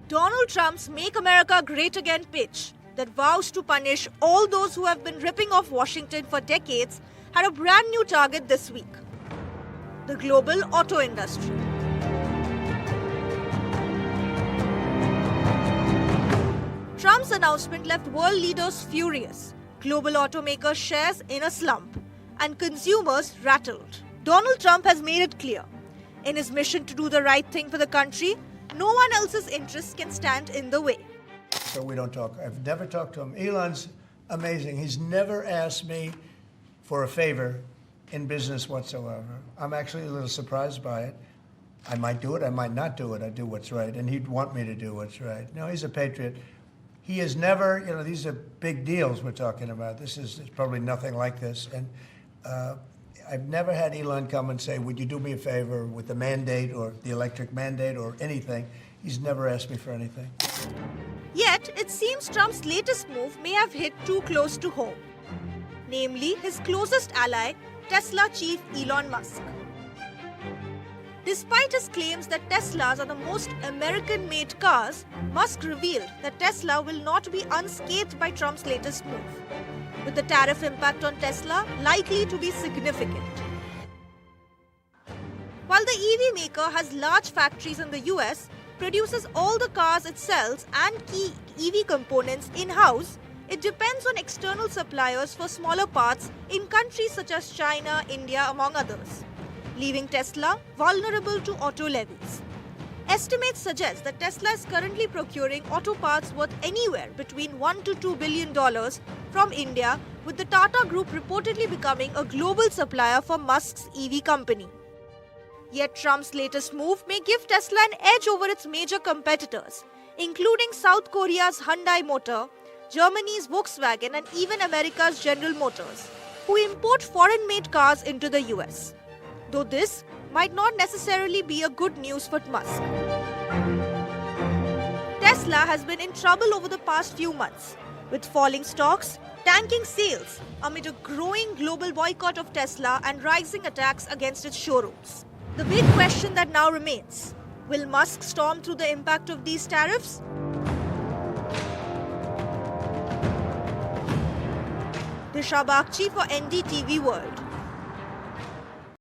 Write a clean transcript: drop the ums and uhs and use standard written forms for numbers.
Donald Trump's Make America Great Again pitch that vows to punish all those who have been ripping off Washington for decades had a brand new target this week: the global auto industry. Trump's announcement left world leaders furious, global automakers' shares in a slump, and consumers rattled. Donald Trump has made it clear, in his mission to do the right thing for the country, no one else's interests can stand in the way. So we don't talk. I've never talked to him. Elon's amazing. He's never asked me for a favor in business whatsoever. I'm actually a little surprised by it. I might do it, I might not do it. I do what's right, and he'd want me to do what's right. No, he's a patriot. He has never, these are big deals we're talking about. This is probably nothing like this. And I've never had Elon come and say, would you do me a favor with the mandate or the electric mandate or anything? He's never asked me for anything. Yet, it seems Trump's latest move may have hit too close to home. Namely, his closest ally, Tesla chief Elon Musk. Despite his claims that Teslas are the most American-made cars, Musk revealed that Tesla will not be unscathed by Trump's latest move, with the tariff impact on Tesla likely to be significant. While the EV maker has large factories in the US, produces all the cars it sells and key EV components in-house, it depends on external suppliers for smaller parts in countries such as China, India, among others, leaving Tesla vulnerable to auto levies. Estimates suggest that Tesla is currently procuring auto parts worth anywhere between $1 to $2 billion from India, with the Tata Group reportedly becoming a global supplier for Musk's EV company. Yet Trump's latest move may give Tesla an edge over its major competitors, including South Korea's Hyundai Motor, Germany's Volkswagen, and even America's General Motors, who import foreign-made cars into the US. Though this might not necessarily be a good news for Musk. Tesla has been in trouble over the past few months, with falling stocks, tanking sales amid a growing global boycott of Tesla and rising attacks against its showrooms. The big question that now remains: will Musk storm through the impact of these tariffs? Disha Bagchi for NDTV World.